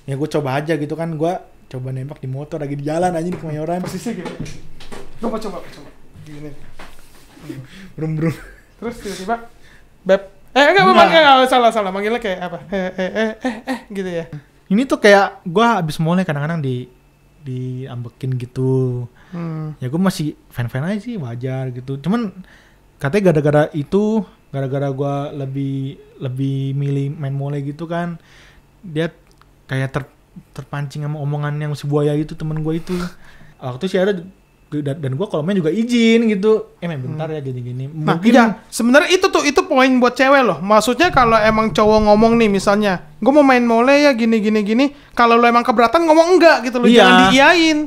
Ya gue coba aja gitu kan, gue coba nembak di motor lagi di jalan aja di Kemayoran. Posisinya gimana? Gue mau coba. Gini. Brum. Terus tiba-tiba, Beb. Enggak, salah. Manggilnya kayak apa? Gitu ya. Ini tuh kayak gue abis mulai kadang-kadang diambekin gitu. Ya gue masih fan-fan aja sih, wajar gitu. Cuman katanya gara-gara gue lebih milih main mole gitu kan, dia kayak terpancing sama omongan yang si buaya itu, temen gue itu. Waktu sih ada, dan gue kalau main juga izin gitu, main bentar ya gini-gini. Nah, Mungkin iya, sebenarnya itu poin buat cewek loh. Maksudnya kalau emang cowok ngomong nih misalnya, gue mau main mole ya gini. Kalau lo emang keberatan ngomong enggak gitu loh, Iya. jangan diiyain.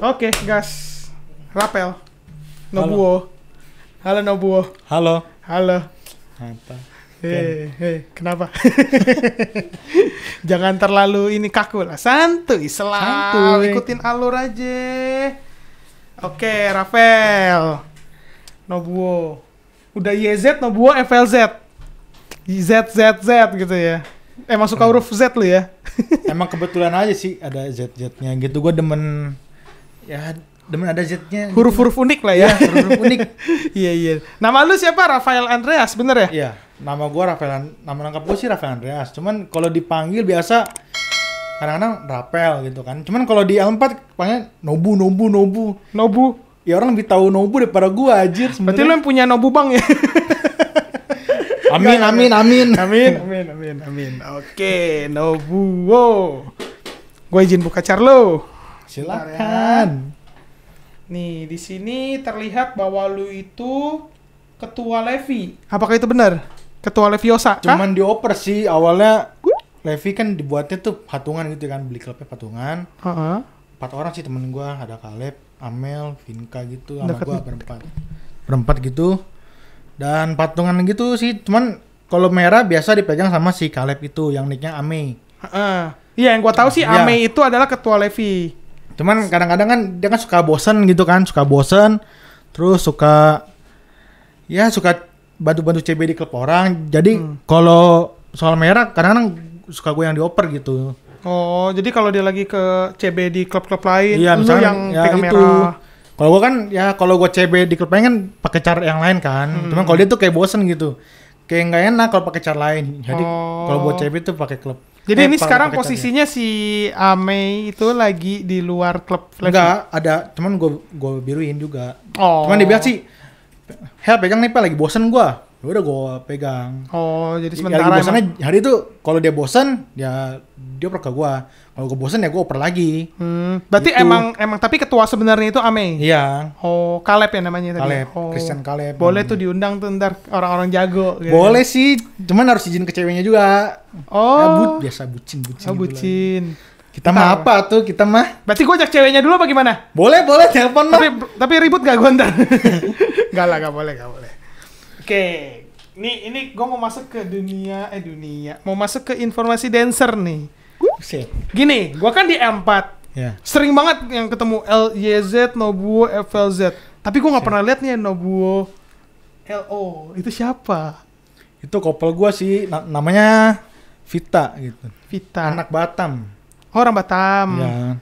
Oke, gas. Rapel. Nobuo. Halo Nobuo. Halo. Apa? Kenapa? Jangan terlalu ini kaku lah. Santuy. Ikutin alur aja. Oke, Rapel. Nobuo. Udah YZ, Nobuo, FLZ. Z gitu ya. Emang suka huruf Z lu ya? Emang kebetulan aja sih ada Z-nya gitu. Gue demen ada Z-nya. Huruf-huruf unik lah ya. Huruf unik. Iya. Nama lu siapa? Rafael Andreas, bener ya? Iya, nama gue nama lengkap gue sih Rafael Andreas. Cuman kalau dipanggil biasa kadang-kadang Rapel gitu kan. Cuman kalau di L4 panggil Nobu. Nobu. Ya orang lebih tahu Nobu daripada gue anjir sebenarnya. Berarti lu yang punya Nobu Bang ya? Amin. Amin. Oke, Nobu. Gue izin buka char lu. Silakan. Nih, di sini terlihat bahwa lu itu ketua Levi. Apakah itu benar? Ketua Leviosa? Cuman dioper sih awalnya. Levi kan dibuatnya tuh patungan gitu kan, beli klubnya patungan. 4 orang sih temen gue, ada Caleb, Amel, Vinka gitu, sama gue berempat gitu. Dan patungan gitu sih, cuman kalau merah biasa dipegang sama si Caleb itu yang nicknya Ame. Iya, yang gue tahu sih Ame itu adalah ketua Levi. Cuman kadang-kadang kan dia kan suka bosen gitu kan, terus suka bantu-bantu CB di klub orang. Jadi kalau soal merah kadang-kadang suka gue yang dioper gitu. Oh, jadi kalau dia lagi ke CB di klub-klub lain, iya, lu yang pegang itu. merah. Kalau gue kan kalau gue CB di klub lain kan pakai cara yang lain kan. Cuman kalau dia tuh kayak bosen gitu. Kayak nggak enak kalau pakai cara lain. Jadi kalau buat CB tuh pakai klub. Jadi ini sekarang posisinya si Ame itu lagi di luar klub Levi? Enggak, ada. Cuman gue biruin juga. Oh. Cuman dia bilang sih, pegang nih lagi bosen gue. Ya udah gue pegang. Oh, jadi sementara lagi bosannya hari itu kalau dia bosen ya dia oper ke gue. Kalau gue bosen ya gue oper lagi. Berarti gitu. emang tapi ketua sebenarnya itu Ame? Iya. Oh, Caleb ya namanya tadi? Caleb, Christian Caleb. Boleh tuh diundang tuh ntar orang-orang jago gitu. Boleh sih, cuman harus izin ke ceweknya juga. Oh. Biasa bucin bucin. Kita mah apa tuh, kita mah. Berarti gue ajak ceweknya dulu apa gimana? Boleh, telepon mah. Tapi ribut gak gue ntar? Gak boleh. Oke. Ini gue mau masuk ke dunia. Mau masuk ke informasi dancer nih. Gini, gue kan di M4. Ya. Sering banget yang ketemu LYZ, Nobuo, FLZ. Tapi gue gak pernah lihat nih Nobuo LO. Itu siapa? Itu couple gue sih, namanya Vita gitu. Vita. Anak Batam. Orang Batam. Ya.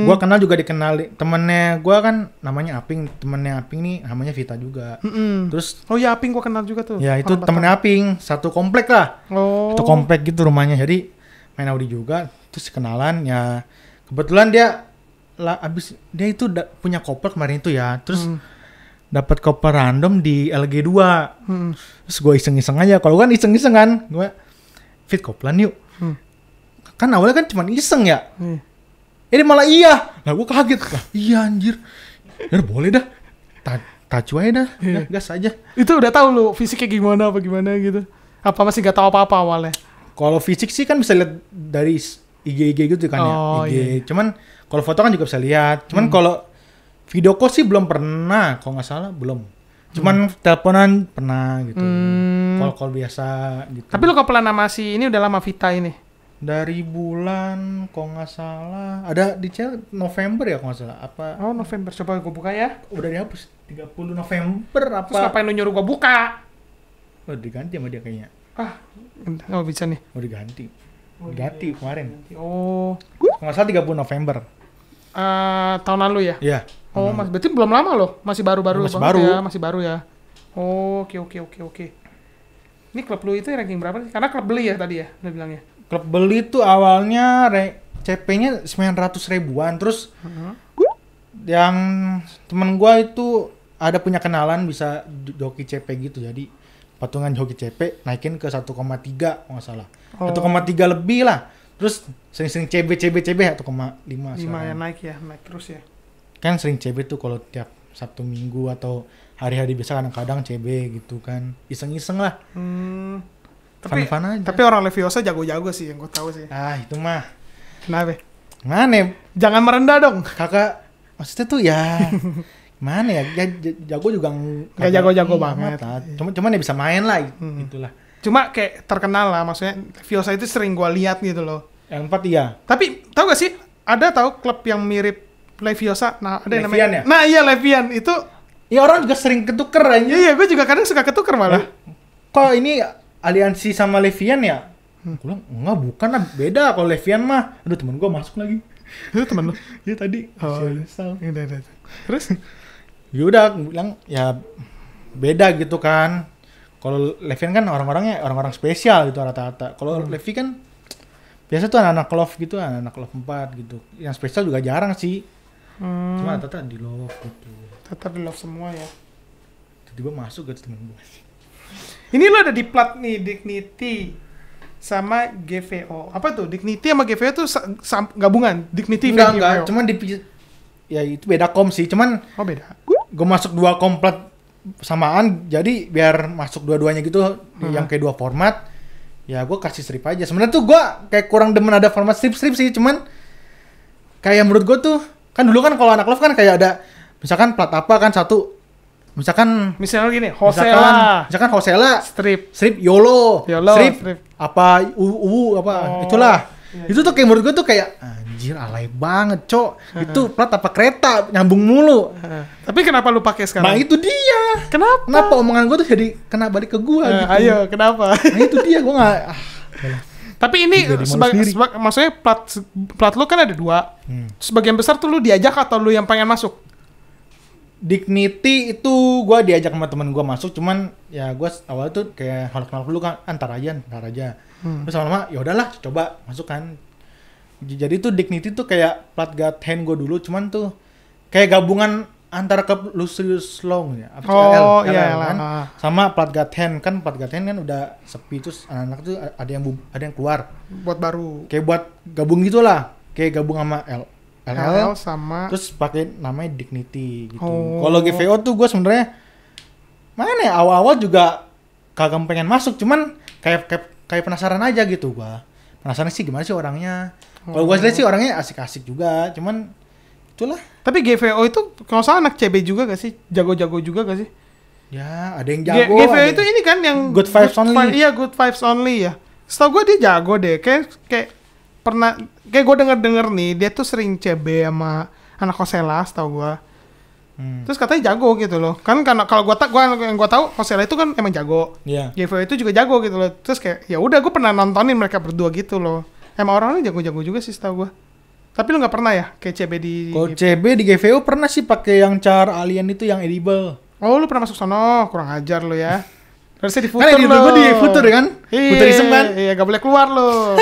Gue kenal juga dikenali. Temennya gue kan namanya Aping. Temennya Aping nih namanya Vita juga. Terus. Oh ya, Aping gue kenal juga tuh. Ya itu temennya Aping. Satu komplek lah. Oh. Satu komplek gitu rumahnya. Jadi main Audi juga. Terus kenalan ya. Kebetulan dia itu punya koper kemarin itu ya. Terus dapat koper random di LG2. Terus gue iseng-iseng aja. Kalau kan iseng-iseng kan. Gue fit koplan yuk. Kan awalnya kan cuma iseng ya. Ini malah iya. Nah gue kaget. Iya anjir. Ya boleh dah. Tacu aja dah. Gas aja. Itu udah tahu lu fisiknya gimana gitu. Apa masih gak tahu apa-apa awalnya? Kalau fisik sih kan bisa lihat dari IG gitu kan ya. IG. Iya. Cuman kalau foto kan juga bisa lihat. Cuman kalau video call sih belum pernah. Kalau nggak salah belum. Cuman teleponan pernah gitu. Call biasa gitu. Tapi lu kepelan nama si ini udah lama Vita ini? Dari bulan kalau nggak salah ada di channel November ya kalau nggak salah apa Oh November, coba gue buka ya. udah dihapus 30 November apa Terus ngapain lu nyuruh gue buka? diganti sama dia kayaknya Nggak bisa nih. diganti Oh, diganti kemarin Oh, kalau nggak salah 30 November tahun lalu ya? iya Oh, berarti belum lama loh, masih baru-baru Masih banget baru. ya, masih baru ya. Oh, oke. Ini klub lu itu ranking berapa sih? Karena klub beli ya tadi ya, udah bilangnya. klub beli tuh awalnya CP-nya 900 ribuan terus yang temen gua itu ada punya kenalan bisa joki CP gitu jadi patungan joki CP naikin ke 1,3 kalau nggak salah 1,3 lebih lah terus sering-sering CB 1,5 Lumayan naik terus ya. kan sering CB tuh kalau tiap Sabtu Minggu atau hari-hari biasa kadang-kadang CB gitu kan iseng-iseng lah Tapi fun aja tapi orang Leviosa jago-jago sih yang gue tahu sih. itu mah Kenapa? mana Jangan merendah dong. kakak maksudnya tuh ya mana ya jago juga Nggak jago-jago banget. lah. Cuman ya bisa main lah itulah Cuma kayak terkenal lah, maksudnya Leviosa itu sering gue lihat gitu loh. yang 4 iya Tapi tahu gak sih? Ada tahu klub yang mirip Leviosa? Nah, ada yang Levian namanya. ya? Nah, iya Levian itu. ya orang juga sering ketuker aja Iya, gue juga kadang suka ketuker malah. kok ini aliansi sama Levian ya gue bilang enggak bukan lah beda kalau Levian mah aduh temen gue masuk lagi Itu temen lu. ya tadi Udah. Terus? ya udah gue bilang ya beda gitu kan kalau Levian kan orang-orangnya orang-orang spesial gitu rata-rata kalau Levi kan biasa tuh anak-anak love gitu anak-anak love 4 gitu yang spesial juga jarang sih cuma rata-rata di love gitu Tetap di love semua ya. tiba-tiba masuk gitu temen gue Ini lo ada di plat nih, Dignity sama GVO. Apa tuh? Dignity sama GVO tuh gabungan. Dignity enggak GVO. cuman ya itu beda kom sih cuman Oh beda. gue masuk 2 komplet samaan jadi biar masuk dua-duanya gitu yang kayak 2 format ya gue kasih strip aja sebenarnya tuh gue kayak kurang demen ada format strip sih cuman kayak menurut gue tuh kan dulu kan kalau anak love kan kayak ada misalkan plat apa kan satu misalkan Misalnya gini, Hosela, misalkan Hosela strip YOLO, strip strip. apa UU apa itulah itu tuh kayak menurut gue tuh kayak anjir alay banget cok itu plat apa kereta nyambung mulu Tapi kenapa lu pakai sekarang? nah itu dia Kenapa? omongan gue tuh jadi kena balik ke gue gitu Ayo, kenapa? nah itu dia gue nggak Tapi ini Jadi malu sendiri. maksudnya plat lu kan ada 2. Sebagian besar tuh lu diajak atau lu yang pengen masuk? Dignity itu gue diajak sama temen gue masuk cuman ya gue awalnya tuh kayak halak dulu kan antar aja terus lama-lama ya udahlah coba masuk kan jadi tuh Dignity tuh kayak plat God Hand gue dulu cuman tuh kayak gabungan antara klub Lucius Long ya iya kan lah. sama plat God Hand kan udah sepi terus anak-anak tuh ada yang keluar Buat baru. kayak buat gabung gitulah kayak gabung sama LL sama terus pakai namanya Dignity gitu. Kalau GVO tuh gue sebenarnya mana ya awal-awal juga kagak pengen masuk, cuman kayak penasaran aja gitu gue. Penasaran sih gimana sih orangnya. Kalau gue lihat sih orangnya asik-asik juga, cuman itulah. Tapi GVO itu kalau salah anak CB juga gak sih? Jago-jago juga gak sih? Ya ada yang jago. GVO itu ini kan yang Good Vibes Only. Iya, Good Vibes Only ya. Setahu gue dia jago deh. Kayak pernah kayak gue denger nih dia tuh sering CB sama anak Hosela setahu gue. Terus katanya jago gitu loh. Kan karena kalau yang gue tahu Hosela itu kan emang jago. Iya. GVO itu juga jago gitu loh. Terus kayak ya udah gue pernah nontonin mereka berdua gitu loh. Emang orang-orangnya jago-jago juga sih setahu gue. Tapi lu nggak pernah ya kayak CB di? Kalau CB di GVO pernah sih pakai yang car alien itu yang edible. Oh lu pernah masuk sono, kurang ajar lu ya. Harusnya di futur kan gue di futur kan? Futurism kan? Iya, gak boleh keluar lo.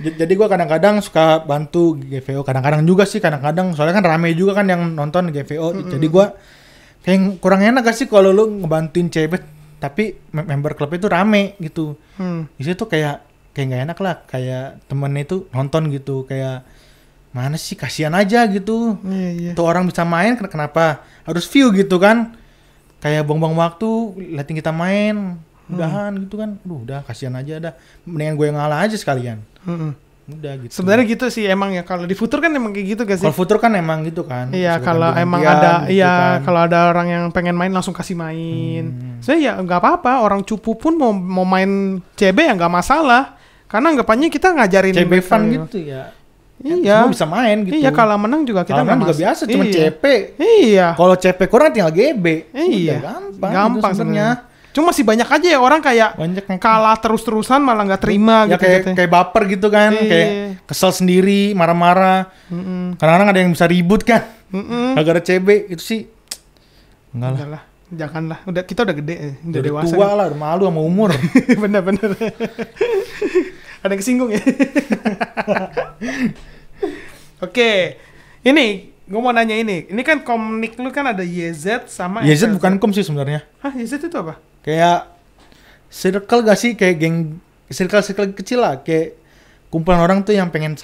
Jadi gue kadang-kadang suka bantu GVO, kadang-kadang juga sih, kadang-kadang soalnya kan rame juga kan yang nonton GVO. Jadi gue kayak kurang enak gak sih kalau lu ngebantuin cebet, tapi member klub itu rame gitu. Di situ kayak gak enak lah, kayak temennya itu nonton gitu, kayak mana sih kasihan aja gitu. Iya. Tuh orang bisa main, kenapa harus view gitu kan? Kayak buang-buang waktu, liatin kita main, udahan gitu kan. Udah kasihan aja dah. Mendingan gue yang ngalah aja sekalian. Udah gitu. Sebenarnya gitu sih emang ya, kalau di futur kan emang kayak gitu gak sih? Kalau futur kan emang gitu kan. Iya, kalau emang ada gitu kan. Kalau ada orang yang pengen main langsung kasih main. Saya ya nggak apa-apa, orang cupu pun mau main CB ya nggak masalah. Karena anggapannya kita ngajarin CB mereka fun ya. gitu ya. Iya. Semua bisa main gitu. Iya, kalah menang juga kita Kalah nggak juga mas- biasa, cuma iya. CP. Iya. Kalau CP kurang tinggal GB. Iya. Udah gampang. Gampang gitu sebenarnya. Cuma masih banyak aja ya orang kayak Banyak yang kalah terus-terusan malah nggak terima ya gitu. kayak baper gitu kan, Iya. kayak kesel sendiri, marah-marah. Kadang-kadang ada yang bisa ribut kan. Gara-gara CB itu sih enggak lah. Enggak lah, janganlah. Udah kita udah gede, udah Udah dewasa. tua lah, udah malu sama umur. Bener-bener. Ada yang kesinggung ya. Oke, ini gue mau nanya ini. Ini kan komnik lu kan ada YZ sama YZ FLZ. bukan kom sih sebenarnya. Hah, YZ itu apa? Kayak circle gak sih, kayak geng circle kecil lah, kayak kumpulan orang tuh yang pengen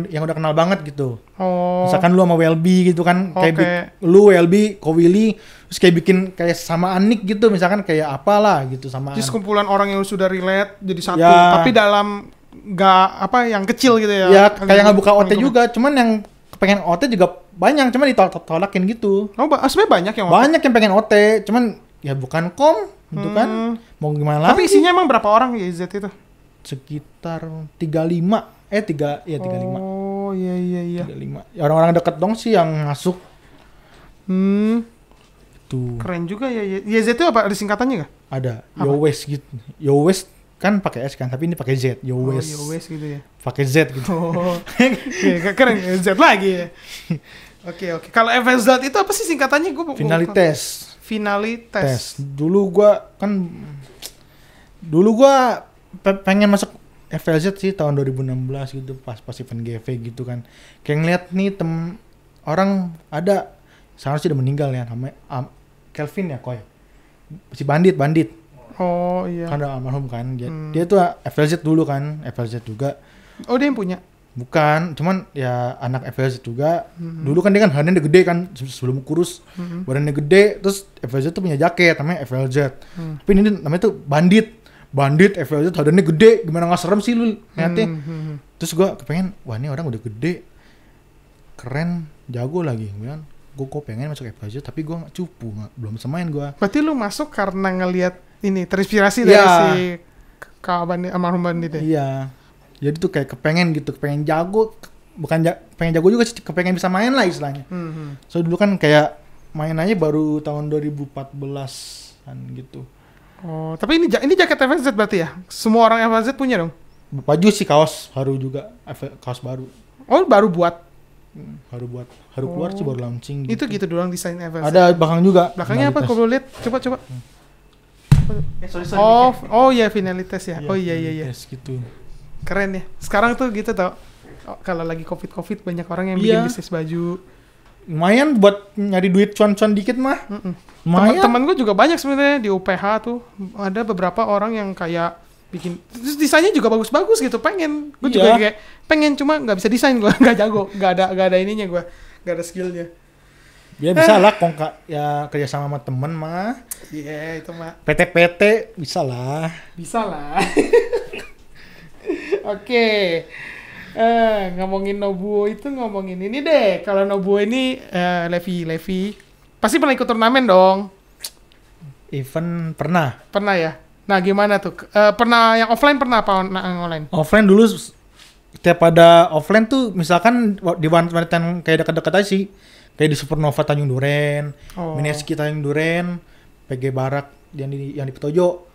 yang udah kenal banget gitu. Oh. Misalkan lu sama Welby gitu kan, kayak Oke. lu Welby, Ko Willy, terus kayak bikin kayak sama Anik gitu, misalkan kayak apalah gitu sama. Jadi sekumpulan orang yang sudah relate jadi satu, Ya. tapi dalam nggak apa yang kecil gitu ya. Ya kayak nggak buka OT juga, cuman yang pengen OT juga banyak, cuman ditolak-tolakin gitu. Oh, sebenarnya banyak yang Banyak yang pengen OT, cuman ya bukan kom gitu kan. Mau gimana Tapi lagi? isinya emang berapa orang YZ itu? Sekitar 35. 35. Oh, iya. 35. Ya, orang-orang deket dong sih yang masuk tuh. Keren juga ya. YZ itu apa? Ada singkatannya nggak? Ada Apa? Yowes gitu. Yowes kan pakai S kan, tapi ini pakai Z. Yowes. Oh, Yowes gitu ya. Pakai Z gitu. Oh, iya, keren Z lagi ya. Oke. Kalau FLZ itu apa sih singkatannya? Finalitas. Finalitas. Dulu gua pengen masuk FLZ sih tahun 2016 gitu, pas event GV gitu kan. Kayak ngeliat nih orang ada sekarang sih udah meninggal ya, namanya Kelvin ya Koy. Si bandit. Oh iya. Kan udah almarhum kan. Dia tuh FLZ dulu kan, FLZ juga. Oh, dia yang punya. Bukan, cuman ya anak FLZ juga. Dulu kan dia kan badannya gede kan, sebelum kurus. Badannya gede, terus FLZ tuh punya jaket namanya FLZ. Tapi ini namanya tuh Bandit FLZ, badannya gede, gimana nggak serem sih lu lihatnya. Terus gua kepengen, wah ini orang udah gede, keren, jago lagi. Gue pengen masuk FLZ, tapi gua nggak cupu, belum bisa main gua. Berarti lu masuk karena ngelihat ini terinspirasi dari Iya. si kawan almarhum Bandit ya? Iya. Jadi tuh kayak kepengen jago, pengen jago juga sih, kepengen bisa main lah istilahnya. So dulu kan kayak main aja baru tahun 2014-an gitu. Oh, tapi ini jaket FLZ berarti ya? Semua orang FLZ punya dong? Baju sih kaos baru juga, kaos baru. Oh, baru buat? Baru keluar sih, baru launching Itu gitu doang desain FLZ? Ada belakang juga. Belakangnya apa? Finalitas. Kalau lihat, coba. Sorry. Oh iya, finalitas ya? Oh iya. Finalitas gitu. Keren ya. Sekarang tuh gitu tau. Kalau lagi covid banyak orang yang bikin bisnis baju. Lumayan buat nyari duit cuan-cuan dikit mah. Lumayan. Temen gue juga banyak sebenarnya di UPH tuh. Ada beberapa orang yang kayak bikin, terus desainnya juga bagus-bagus gitu. Gue juga kayak pengen, cuma nggak bisa desain gue. Nggak jago. Nggak ada ininya gue. Nggak ada skillnya. Ya bisa lah ya kerja sama temen mah. Iya, itu mah. PT bisa lah. Bisa lah. Oke. Ngomongin Nobuo itu ngomongin ini deh. Kalau Nobuo ini Levi pasti pernah ikut turnamen dong. Event pernah. Pernah ya. Nah, gimana tuh? Pernah yang offline pernah apa yang online? Offline dulu setiap ada offline tuh misalkan di wanita kayak dekat-dekat aja sih. Kayak di Supernova Tanjung Duren, Mineski Tanjung Duren, PG Barak yang di Petojo.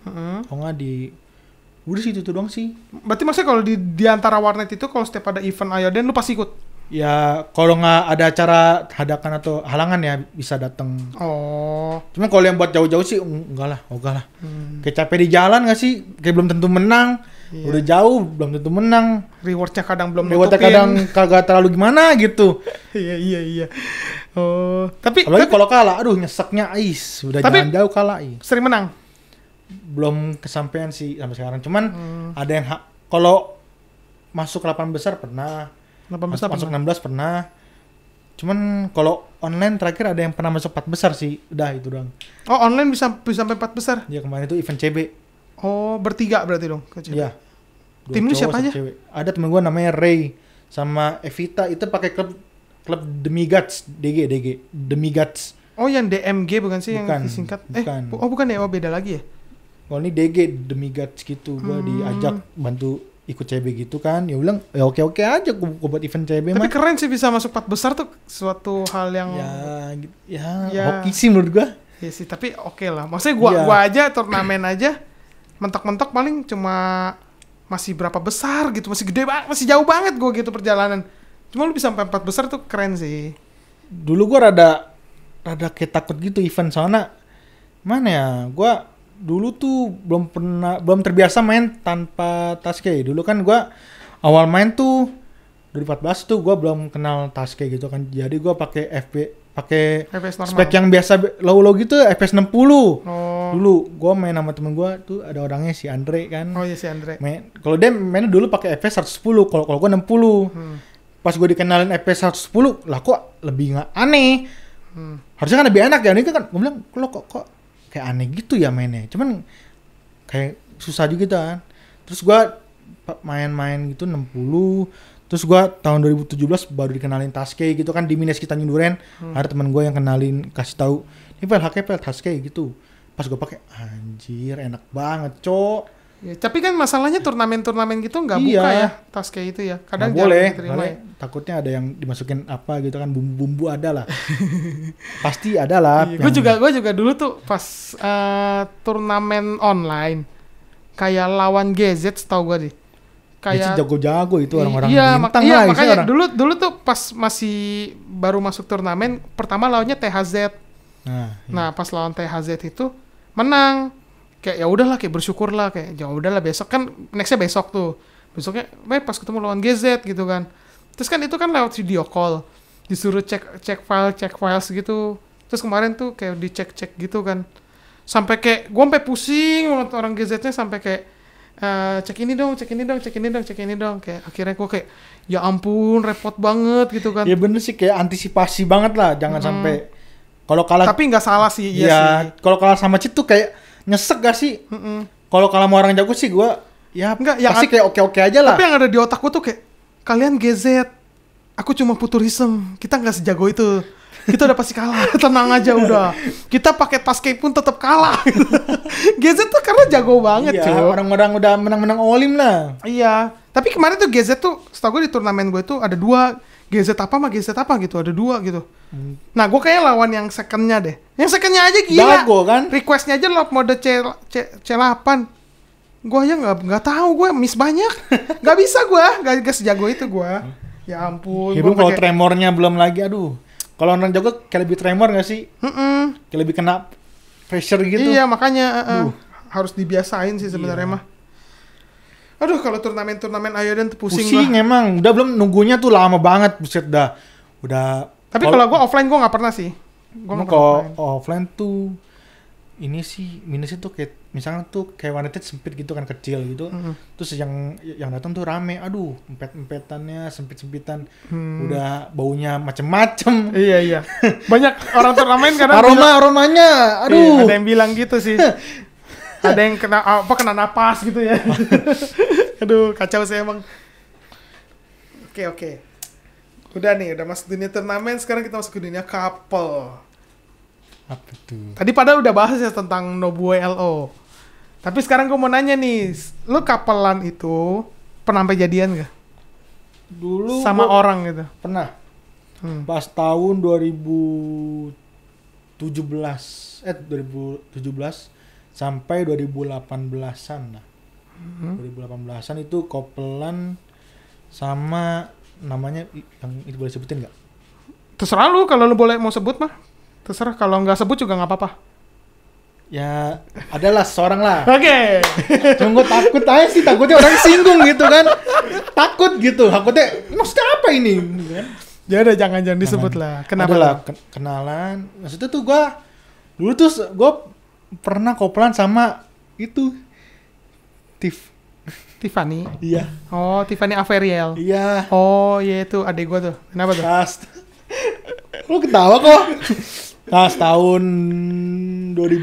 Kalau nggak di udah sih itu doang sih. Berarti maksudnya kalau di antara warnet itu kalau setiap ada event Ayoden lu pasti ikut? Ya kalau nggak ada acara hadakan atau halangan ya bisa datang. Oh. Cuma kalau yang buat jauh-jauh sih enggak lah. Kayak capek di jalan nggak sih? Kayak belum tentu menang. Iya. Udah jauh belum tentu menang. Rewardnya kadang belum Rewardnya kadang kagak terlalu gimana gitu. Iya. Oh. Tapi kalau kalah, aduh nyeseknya udah jalan jauh kalah sering menang. Belum kesampaian sih sampai sekarang. Cuman ada yang kalau masuk 8 besar pernah. 8 besar masuk 16 pernah. Cuman kalau online terakhir ada yang pernah masuk 4 besar sih. Udah itu doang. Oh, online bisa sampai 4 besar. Ya kemarin itu event CB. Oh, bertiga berarti dong ke CB. Iya. Tim lu siapa aja? Cewek. Ada temen gue namanya Ray sama Evita, itu pakai klub Demigods, DG Demigods. Oh, yang DMG bukan sih Bukan, yang disingkat? bukan. Bukan ya, beda lagi ya? Kalau ini DG Demigods gitu, gue diajak bantu ikut CB gitu kan. Ya bilang ya oke aja gue buat event CB Tapi mah. keren sih bisa masuk 4 besar tuh suatu hal yang Ya hoki sih menurut gue. ya sih, tapi oke lah. Maksudnya gua aja turnamen aja mentok-mentok paling cuma masih berapa besar gitu, masih gede banget, masih jauh banget gua gitu perjalanan. Cuma lu bisa sampai 4 besar tuh keren sih. Dulu gue rada kayak takut gitu event soalnya mana ya, gue dulu tuh belum terbiasa main tanpa taske. Dulu kan gue awal main tuh 2014 tuh gue belum kenal taske gitu kan, jadi gue pakai FPS normal. spek yang biasa low gitu, FPS 60. Oh. Dulu gue main sama temen gue tuh, ada orangnya si Andre kan. Oh iya si Andre. Kalau dia mainnya dulu pakai FPS 110, kalau gue 60. Pas gue dikenalin FPS 110, lah kok lebih nggak aneh. Harusnya kan lebih enak ya, ini kan gue bilang lo kok kayak aneh gitu ya mainnya. Cuman kayak susah juga kan. Terus gue main gitu 60. Terus gue tahun 2017 baru dikenalin taske gitu kan di Mineski Tanjung Duren. Ada teman gue yang kenalin, kasih tahu ini pel taske gitu. Pas gue pakai, anjir enak banget cok. Ya, tapi kan masalahnya turnamen gitu nggak buka ya taske itu ya. Kadang nggak boleh, diterima ya. takutnya ada yang dimasukin apa gitu kan, bumbu-bumbu ada lah. Pasti ada lah. Iya, gue juga dulu tuh pas turnamen online kayak lawan GZ setahu gue deh. Kayak jago-jago itu orang-orang bintang iya, lah. Makanya orang. dulu tuh pas masih baru masuk turnamen pertama lawannya THZ. Nah, pas lawan THZ itu menang. Kayak ya udahlah, kayak bersyukur lah, kayak ya udahlah, besok kan nextnya besok tuh. Besoknya pas ketemu lawan GZ gitu kan. Terus kan itu kan lewat video call. Disuruh cek files gitu. Terus kemarin tuh kayak dicek gitu kan. Sampai kayak gua sampai pusing banget orang GZ-nya, sampai kayak cek ini dong. Kayak akhirnya gua kayak ya ampun repot banget gitu kan. Ya bener sih, kayak antisipasi banget lah, jangan sampai kalau kalah. Tapi nggak salah sih, iya sih. Kalau kalah sama cheat tuh kayak nyesek gak sih? Kalau kalah sama orang jago sih gue ya enggak, pasti kayak oke aja lah. Tapi yang ada di otakku tuh kayak, kalian GZ, aku cuma futurism, kita nggak sejago itu, kita udah pasti kalah. Tenang aja udah, kita pakai taske pun tetap kalah. GZ tuh karena jago banget. Iya, orang-orang udah menang olim lah. Iya, tapi kemarin tuh GZ tuh setahu gue di turnamen gue tuh ada 2, GZ apa sama GZ apa gitu, ada 2 gitu. Nah, gue kayak lawan yang second-nya deh. Yang second-nya aja gila. Jago kan? Request-nya aja lock mode C8. Gue aja nggak tahu, gue miss banyak. Nggak bisa gue, nggak sejago itu gue. Ya ampun. Belum kalau tremornya belum lagi, aduh. Kalau orang jago kayak lebih tremor nggak sih? Kayak lebih kena pressure gitu. Iya, makanya harus dibiasain sih sebenarnya mah. Aduh, kalau turnamen Ayodan tuh pusing emang. Udah belum nunggunya tuh lama banget, buset dah. Udah. Tapi kalau gue offline gue nggak pernah sih. Kalau offline tuh ini sih minusnya tuh kayak misalnya tuh kayak One Night sempit gitu kan, kecil gitu. Terus yang datang tuh rame, aduh, empet-empetannya, sempit-sempitan. Udah baunya macem-macem. Iya. Banyak orang turnamen karena aromanya, aduh. Iya, ada yang bilang gitu sih. Ada yang kena napas gitu ya. Aduh, kacau sih emang. Oke. Udah nih, udah masuk dunia turnamen, sekarang kita masuk ke dunia couple. Apa tuh? Tadi pada udah bahas ya tentang Nobuo LO. Tapi sekarang gue mau nanya nih, lu couplean itu pernah sampai jadian gak? Dulu sama orang gitu. Pernah. Pas tahun 2017 sampai 2018-an lah. 2018-an itu couplean sama namanya yang itu boleh sebutin nggak? Terserah lu, kalau lu boleh mau sebut mah. Terserah, kalau nggak sebut juga nggak apa-apa. Ya, adalah seorang lah. Oke. Cuma gue takut aja sih, takutnya orang singgung gitu kan. Takut gitu, takutnya maksudnya apa ini? Ya udah, jangan disebut lah. Kenapa lah? Kenalan. Maksudnya tuh gue dulu tuh gue pernah couplean sama itu Tiffany. Iya. Oh, Tiffany Averiel. Iya. Oh, iya itu adek gua tuh. Kenapa tuh? Lu ketawa kok. Tahun 2016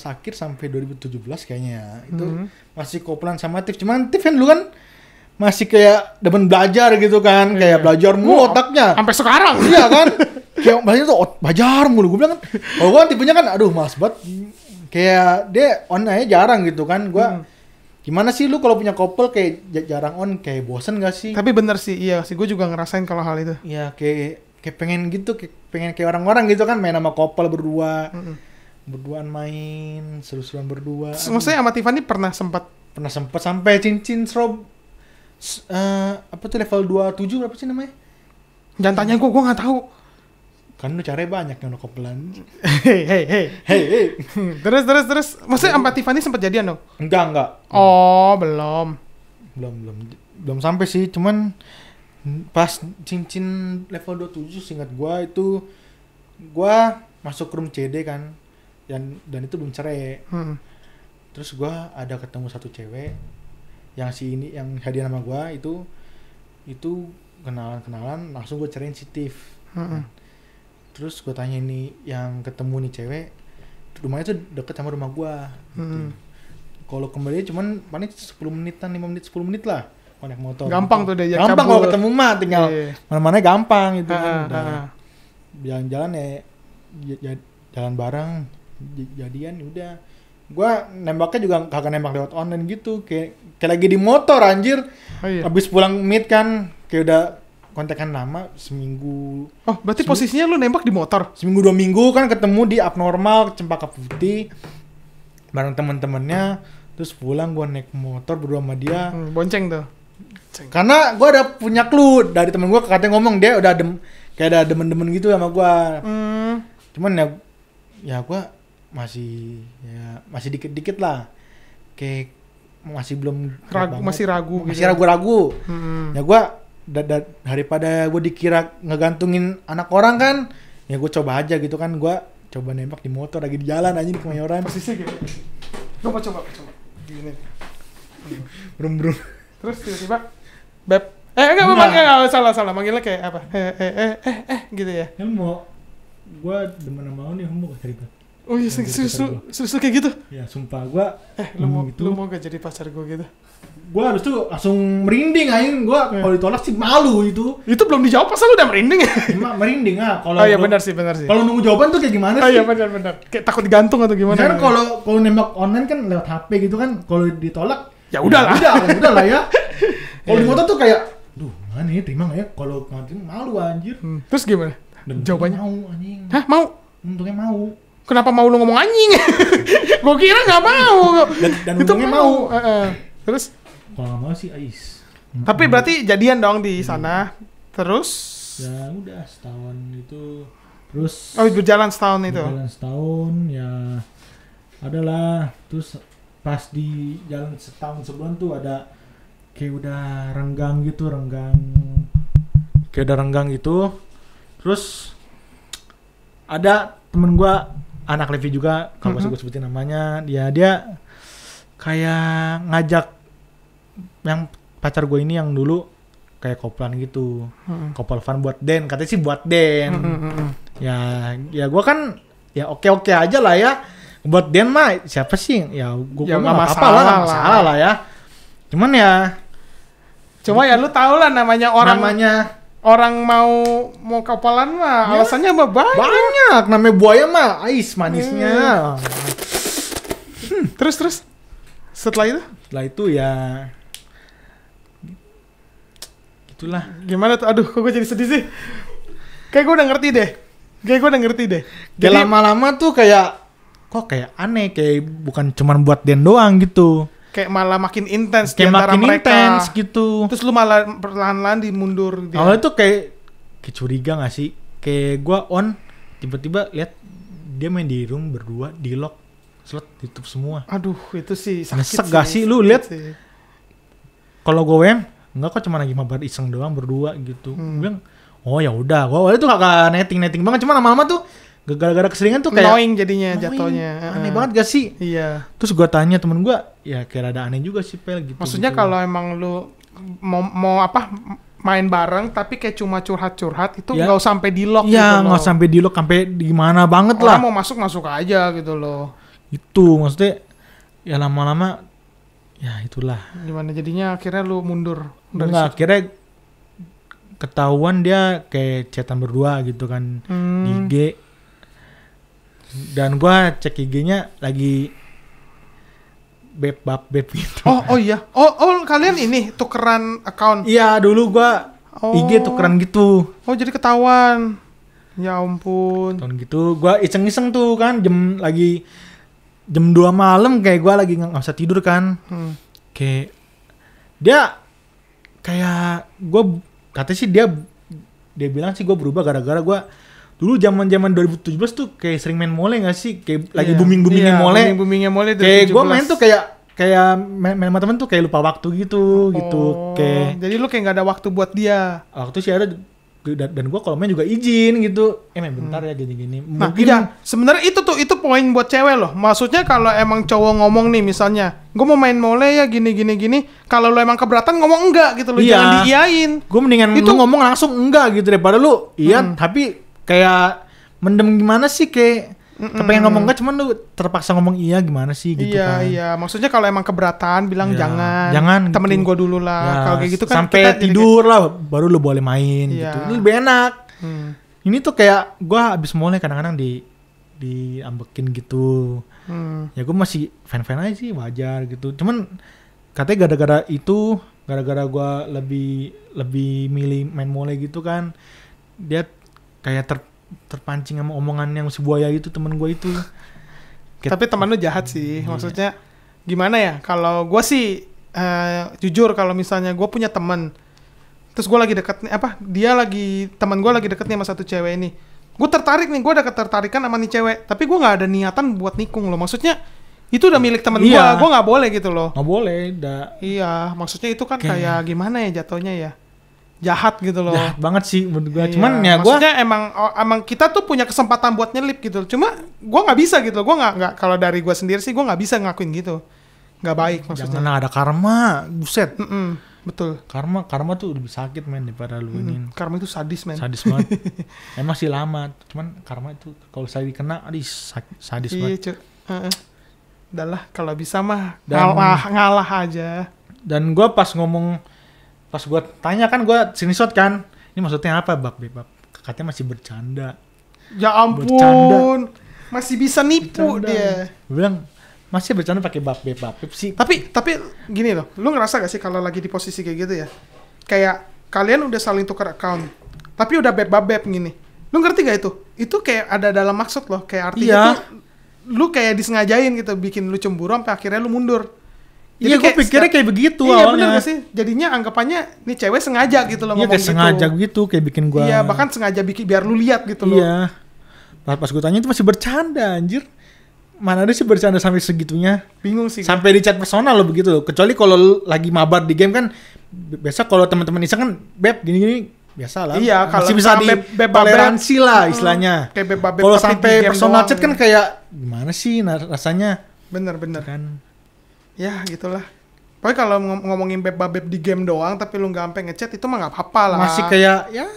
akhir sampai 2017 kayaknya ya. Itu masih couplean sama Tiff. Cuman Tiff kan dulu kan masih kayak demen belajar gitu kan, kayak belajar mulu otaknya. Sampai sekarang. Iya kan? Kayak belajar tuh belajar mulu. Gue bilang kan, kalau gue tipenya kan aduh mas banget. Kayak dia online jarang gitu kan, gue Gimana sih lu kalau punya couple kayak jarang on, kayak bosen gak sih? Tapi bener sih, iya sih, gue juga ngerasain kalau hal itu. Ya kayak pengen gitu, kayak pengen kayak orang-orang gitu kan, main sama couple berdua. Berduaan main, seru-seruan berdua. Maksudnya sama Tiffany pernah sempat sampai cincin apa tuh level 27 berapa sih namanya? Jangan tanya gue nggak tahu. Kan lu caranya banyak yang kopelan. Hey. Terus. Maksudnya sama Tiffany sempat jadian dong? Enggak. Oh, belum Sampai sih, cuman pas cincin level 27 seingat gua itu gua masuk room CD kan. Dan itu belum cerai. Terus gua ada ketemu satu cewek yang yang hadiah nama gua itu kenalan langsung gue cerain si Tiff. Terus gue tanya ini yang ketemu nih cewek rumahnya tuh deket sama rumah gue gitu. Kalau kembali cuman paling 10 menitan 5 menit 10 menit lah kalau naik motor gampang gitu. Tuh dia gampang kalau ketemu mah tinggal mana-mana gampang gitu kan. Jalan-jalan ya jalan bareng jadian udah. Gue nembaknya juga kagak nembak lewat online gitu, kayak lagi di motor anjir. Habis pulang meet kan kayak udah kontekan lama seminggu. Oh, berarti posisinya lu nembak di motor? Seminggu 2 minggu kan ketemu di Abnormal Cempaka Putih bareng temen-temennya. Terus pulang gue naik motor berdua sama dia. Bonceng tuh. Karena gue ada punya clue dari temen gue, katanya ngomong dia udah kayak ada demen-demen gitu sama gue. Cuman ya gue masih dikit-dikit lah. Kayak masih belum masih ragu. Masih ragu-ragu. Ya gue daripada gue dikira ngegantungin anak orang kan, ya gue coba aja gitu kan. Gue coba nembak di motor lagi di jalan aja di Kemayoran. Posisi gitu. Gue coba gini. Brum. Terus tiba-tiba Beb. Enggak salah manggilnya kayak apa? Gitu ya. Gue demen sama lu nih, mau gak cerita? Oh iya, serius kayak gitu? Ya sumpah gue lu mau gak jadi pacar gue gitu? Gue harus tuh langsung merinding aja. Gue kalau ditolak sih malu itu. Itu belum dijawab, masa lu udah merinding ya? Merinding kalau. Oh iya benar sih. Kalau nunggu jawaban tuh kayak gimana sih? Oh iya benar. Kayak takut digantung atau gimana? Kan kalau nembak online kan lewat HP gitu kan. Kalau ditolak ya udahlah. Udahlah ya. Kalau di motor tuh kayak, duh mana nih terima nggak ya? Kalau nggak malu anjir. Terus gimana? Jawabannya? Mau anjing. Hah, mau? Untungnya mau. Kenapa mau lu ngomong anjing? Gue kira nggak mau. Dan untungnya mau. Terus? Kalau nggak mau sih ais. Tapi berarti jadian dong di sana. Terus? Ya udah setahun itu. Terus? Oh berjalan setahun itu? Berjalan setahun ya. Adalah. Terus pas di jalan setahun sebelum tuh ada kayak udah renggang gitu. Kayak udah renggang gitu. Terus ada temen gue anak Levi juga, kalau masih gue sebutin namanya, dia kayak ngajak yang pacar gue ini yang dulu kayak kopelan gitu, couple fun buat Den, katanya sih buat Den. Ya gue kan ya oke aja lah ya, buat Den mah siapa sih, ya gue nggak masalah lah ya. Cuman ya, cuma ya lu tau lah namanya orang mau kapalan mah alasannya mah banyak. Namanya buaya mah ais manisnya. Terus setelah itu ya itulah. Gimana tuh? Aduh, kok gue jadi sedih sih. Kayak gue udah ngerti deh. Jadi lama-lama tuh kayak aneh, kayak bukan cuman buat Den doang gitu. Kayak malah makin intens di antara mereka gitu. Terus lu malah perlahan-lahan dimundur dia. Awalnya tuh kayak curiga gak sih? Kayak gua on, tiba-tiba lihat dia main di room berdua, di lock, slot ditutup semua. Aduh, itu sih sakit. Nesek gak sih lu lihat? Kalau gue enggak kok, cuma lagi mabar iseng doang berdua gitu. Gue bilang, oh ya udah. Gua awalnya tuh kagak netting banget, cuma lama-lama tuh gara-gara keseringan tuh kayak annoying jadinya jatuhnya. Aneh banget gak sih? Iya. Terus gue tanya temen gue, ya kayak ada aneh juga sih Pel gitu. Maksudnya kalau emang lu mau main bareng tapi kayak cuma curhat itu nggak usah sampai di lock. Iya, nggak sampai di lock, sampai di mana banget lah. Orang mau masuk aja gitu loh. Itu maksudnya ya lama-lama ya itulah. Gimana jadinya akhirnya lu mundur? Enggak, akhirnya ketahuan dia kayak chatan berdua gitu kan di IG. Dan gue cek IG-nya lagi beb gitu. Oh iya. Oh kalian ini tukeran account. Iya, dulu gua IG tukeran gitu. Oh, jadi ketahuan. Ya ampun. Tahun gitu, gua iseng-iseng tuh kan jam 2 malam kayak gua lagi nggak usah tidur kan. Kayak dia kayak gua katanya sih dia bilang sih gua berubah gara-gara gua dulu zaman 2017 tuh kayak sering main mole nggak sih? Kayak lagi boomingnya mole. Boomingnya mole. Kayak gua main tuh kayak main sama temen tuh kayak lupa waktu gitu. Kayak jadi lu kayak nggak ada waktu buat dia. Waktu sih ada, dan gue kalau main juga izin gitu, main bentar ya gini-gini. Nah, Mungkin iya, sebenarnya itu poin buat cewek loh. Maksudnya kalau emang cowok ngomong nih misalnya, gue mau main mole ya gini. Kalau lu emang keberatan ngomong enggak gitu loh, jangan diiyain. Gue mendingan lu ngomong langsung enggak gitu daripada lu tapi kayak mendem gimana sih, kayak kepengen ngomong enggak cuman lu terpaksa ngomong iya gimana sih gitu kan. Iya, maksudnya kalau emang keberatan bilang jangan gitu. temenin gue dulu lah. Ya, kalau kayak gitu kan sampai tidur lah baru lu boleh main gitu. Ini lebih enak. Ini tuh kayak gue abis mole kadang-kadang diambekin gitu. Ya gue masih fan-fan aja sih, wajar gitu. Cuman katanya gara-gara gue lebih milih main mole gitu kan, dia kayak terpancing sama omongan yang si buaya itu, temen gue itu. Tapi teman lu jahat sih, maksudnya gimana ya? Kalau gue sih jujur, kalau misalnya gue punya teman, terus gue lagi deket nih, teman gue lagi deket nih sama satu cewek ini, gue tertarik nih, gue ada ketertarikan sama nih cewek, tapi gue nggak ada niatan buat nikung loh, maksudnya itu udah milik temen gue nggak boleh gitu loh. Nggak boleh, Iya, maksudnya itu kan kayak gimana ya jatuhnya ya? Jahat gitu loh. Jahat banget sih menurut gue. Iya, Cuman ya gue maksudnya emang kita tuh punya kesempatan buat nyelip gitu. Cuma gue nggak bisa gitu. Gue nggak kalau dari gue sendiri sih gue nggak bisa ngakuin gitu. Nggak baik maksudnya. Jangan ada karma, buset. Betul. Karma tuh lebih sakit men daripada lu ini. Karma itu sadis men. Sadis banget. Emang sih lama. Cuman karma itu kalau saya dikena, sadis banget. Iya udahlah kalau bisa mah ngalah aja. Dan gue pas gue tanya kan, gue screenshot kan, ini maksudnya apa bab? Katanya masih bercanda. Ya ampun, masih bisa nipu dia. Gue bilang masih bercanda pakai bab sih. Tapi gini loh, lu ngerasa gak sih kalau lagi di posisi kayak gitu ya, kayak kalian udah saling tukar account, tapi udah bab gini, lu ngerti gak itu? Itu kayak ada dalam maksud loh, kayak artinya tuh lu kayak disengajain gitu, bikin lu cemburu sampai akhirnya lu mundur. Iya, gue pikirnya kayak begitu awalnya. Iya, bener gak sih? Jadinya anggapannya nih cewek sengaja gitu loh ngomong gitu. Iya, kayak sengaja gitu, kayak bikin gue. Iya, bahkan sengaja bikin biar lu lihat gitu loh. Iya. Pas gue tanya itu masih bercanda, anjir. Mana ada sih bercanda sampai segitunya? Bingung sih. Sampai di chat personal loh begitu loh. Kecuali kalau lagi mabar di game kan, biasa kalau teman-teman iseng kan, beb gini-gini biasa lah. Iya, masih bisa toleransi lah istilahnya. Kayak beb. Kalau sampai personal chat kan kayak gimana sih rasanya? Bener kan. Ya gitulah. Pokoknya kalau ngomongin beb di game doang tapi lu nggak sampai ngechat itu mah nggak apa-apa lah. Masih kayak ya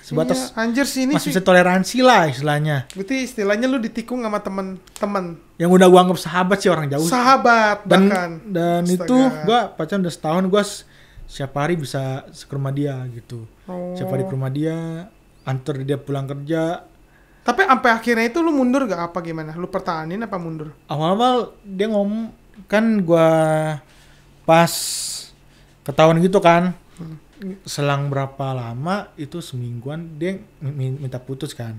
sebatas anjir sih ini masih bisa toleransi lah istilahnya. Berarti istilahnya lu ditikung sama temen-temen yang udah gua anggap sahabat sih, orang jauh. Sahabat bahkan. Dan itu gua pacaran udah setahun, gua setiap hari bisa ke rumah dia gitu. Setiap hari ke rumah dia, antar dia pulang kerja. Tapi sampai akhirnya itu lu mundur gak apa gimana? Lu pertahanin apa mundur? Awal-awal dia ngomong kan, gua pas ketahuan gitu kan, selang berapa lama itu semingguan dia minta putus kan.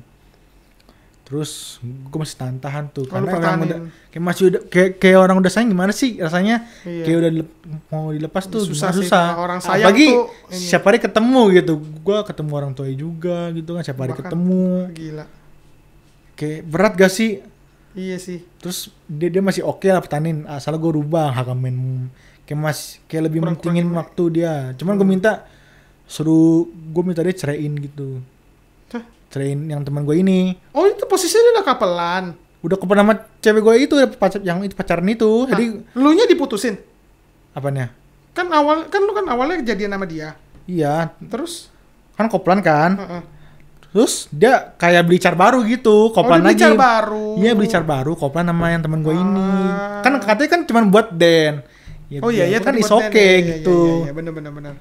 Terus gue masih tahan tuh karena orang udah kayak masih udah kayak orang udah sayang, gimana sih rasanya. Iya. Kayak udah mau dilepas tuh susah. Orang sayang apalagi tuh setiap hari ketemu gitu. Gue ketemu orang tua juga gitu kan, setiap hari ketemu. Gila. Kayak berat gak sih? Iya sih. Terus dia masih oke lah pertahanin, asal gue rubah hakamen kayak lebih mentingin waktu dia. Cuman gue minta dia ceraiin gitu. Ceraiin yang teman gue ini. Oh, itu posisinya udah kapelan. Udah kapelan sama cewek gue itu, yang itu pacaran itu. Jadi lu nya diputusin. Apanya? Lu kan awalnya kejadian sama dia. Iya. Terus kan kopelan kan? Terus dia kayak beli car baru gitu, kopelan lagi. Car baru. Iya, beli car baru, kopelan sama yang teman gue ini. Kan katanya kan cuma buat Dan. Ya, iya kan is gitu. Iya, bener.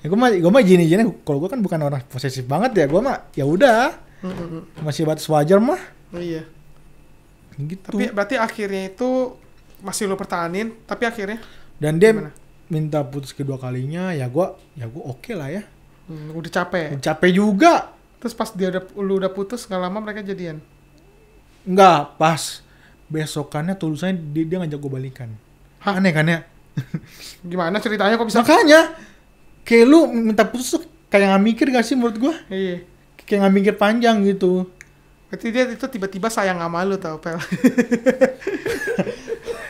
Ya gue mah gini, kalau gue kan bukan orang posesif banget ya, gue mah ya udah. Masih batas wajar mah. Oh iya. Gitu. Tapi berarti akhirnya itu masih lu pertahanin, tapi akhirnya Dan dia gimana? minta putus kedua kalinya, ya gua oke lah ya. Udah capek. Capek juga. Terus pas lu udah putus, gak lama mereka jadian. Enggak, pas besokannya tulisannya dia ngajak gue balikan. Hah? Aneh kan ya? Gimana ceritanya kok bisa? Makanya kayak lu minta putus tuh kayak nggak mikir gak sih menurut gue? Iya. Kayak nggak mikir panjang gitu. Berarti dia itu tiba-tiba sayang sama lu tau, Pel.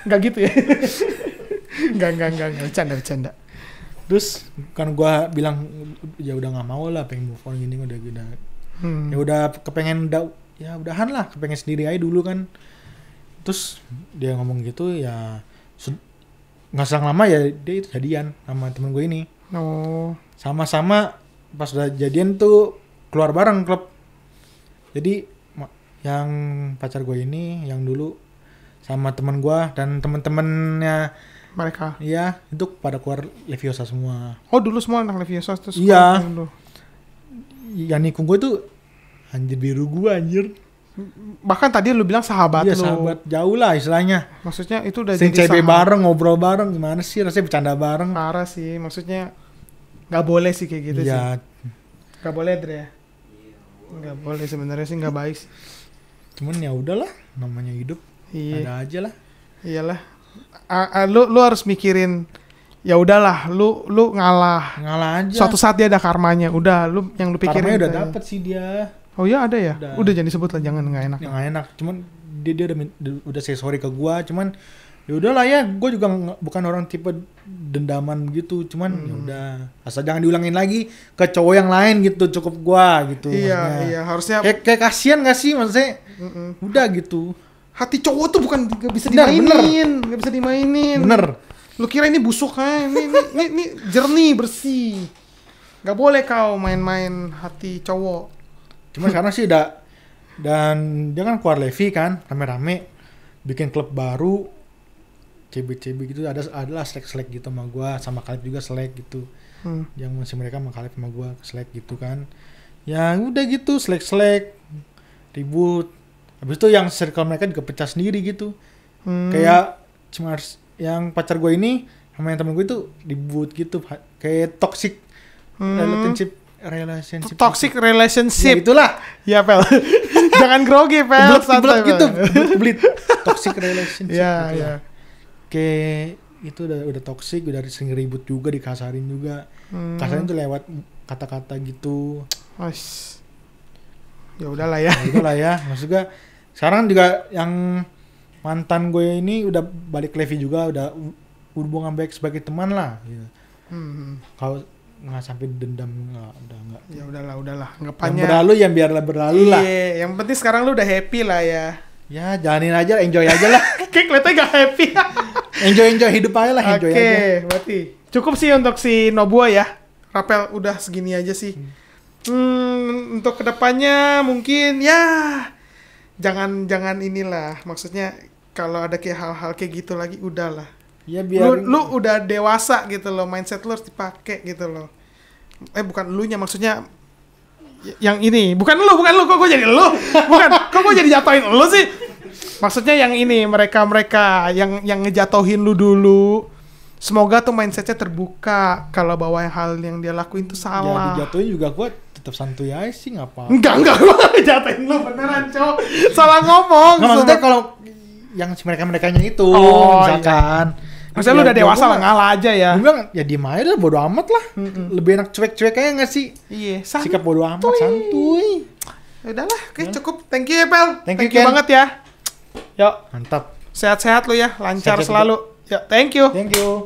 Gak gitu ya? Enggak. Bercanda. Terus kan gue bilang ya udah nggak mau lah, pengen move on gini udah. Ya udah kepengen udahan lah, kepengen sendiri aja dulu kan. Terus dia ngomong gitu ya nggak selang lama ya dia itu jadian sama temen gue ini. Oh. Sama-sama pas udah jadian tuh keluar bareng klub. Jadi yang pacar gue ini yang dulu sama temen gue dan temen-temennya Mereka. iya itu pada keluar Leviosa semua. Oh dulu semua anak Leviosa terus. Iya. Yang nikung gue tuh anjir biru gue anjir. Bahkan tadi lu bilang sahabat Iya lu. sahabat jauh lah istilahnya. Maksudnya itu udah Sing jadi CB sahabat. bareng, ngobrol bareng, gimana sih rasanya bercanda bareng. Parah sih, maksudnya nggak boleh sih kayak gitu sih. Iya. Nggak boleh Dre ya. Nggak boleh sebenarnya sih, nggak baik sih. Cuman ya udahlah, namanya hidup. Iya. Ada aja lah. Iyalah. Lu harus mikirin ya udahlah, lu ngalah. Ngalah aja. Suatu saat dia ada karmanya. Udah, lu yang lu pikirin. Karmanya udah kayak- dapet sih dia. Oh iya ada ya? Udah. Udah jangan disebut lah, jangan, nggak enak. Yang gak enak. Cuman dia udah say sorry ke gua. Cuman ya udahlah ya, gua juga bukan orang tipe dendaman gitu. Cuman ya udah, asal jangan diulangin lagi ke cowok yang lain gitu, cukup gua gitu. Iya, maksudnya. iya, harusnya Kayak kasihan gak sih maksudnya? Udah gitu. hati cowok tuh bukan nggak bisa Bener, dimainin, nggak bisa dimainin. Bener. Lu kira ini busuk kan? Ini jernih, bersih. Nggak boleh kau main-main hati cowok. Cuma sekarang sih udah, dan dia kan keluar Levi kan, rame-rame bikin klub baru, CB gitu, adalah selek gitu sama gua, sama Kalib juga selek gitu. Yang masih mereka sama Kalib sama gua selek gitu kan. Ya udah gitu, selek ribut. Habis itu yang circle mereka juga pecah sendiri gitu. Kayak cuma yang pacar gue ini sama yang temen gue itu ribut gitu, kayak toxic relationship. Toxic gitu. relationship. Ya, itulah. Ya, Pel. Jangan grogi, Pel. Kebelet gitu, Pel. belit. Toxic relationship. Ya, gitu ya. lah. Kayak itu udah toxic, udah sering ribut juga, dikasarin juga. Kasarin tuh lewat kata-kata gitu. Ya udahlah ya. Nah, itulah ya. Maksudnya sekarang juga yang mantan gue ini udah balik Levi juga, udah hubungan baik sebagai teman lah. Gitu. Kalau nggak sampai dendam udah nggak. Ya udahlah. Yang Anggapannya. berlalu yang biarlah berlalu lah. Iya, yang penting sekarang lu udah happy lah ya. Ya jalanin aja, enjoy aja lah. Kayak kelihatannya gak happy. enjoy hidup aja lah, enjoy aja. Oke, berarti cukup sih untuk si Nobuo ya. Rapel udah segini aja sih. Untuk kedepannya mungkin ya jangan inilah. Maksudnya kalau ada kayak hal-hal kayak gitu lagi udahlah. Ya biar Lu udah dewasa gitu loh, mindset lu harus dipakai gitu loh. Bukan elunya, maksudnya yang ini, bukan lu, kok gue jadi lu? Bukan, kok gue jadi jatuhin lu sih? Maksudnya yang ini, mereka yang ngejatuhin lu dulu. Semoga tuh mindsetnya terbuka kalau bahwa hal yang dia lakuin tuh ya salah. dijatuhin juga gue tetap santuy aja sih, nggak apa-apa. Enggak, gue ngejatuhin lu beneran, cowok. Salah ngomong. Nggak, maksudnya kalau yang si mereka-merekanya itu, misalkan. Maksudnya lu udah dewasa lah, ngalah aja ya. Gue bilang, ya diem aja lah, bodo amat lah. Lebih enak cuek-cuek aja nggak sih? Iya, Sikap bodo amat, santuy. Udahlah, oke, cukup. Thank you ya, Pel. Thank you, you Ken. banget ya. Yuk, Mantap. sehat-sehat lu ya, lancar Sehat-sehat selalu. Ya, thank you. Thank you.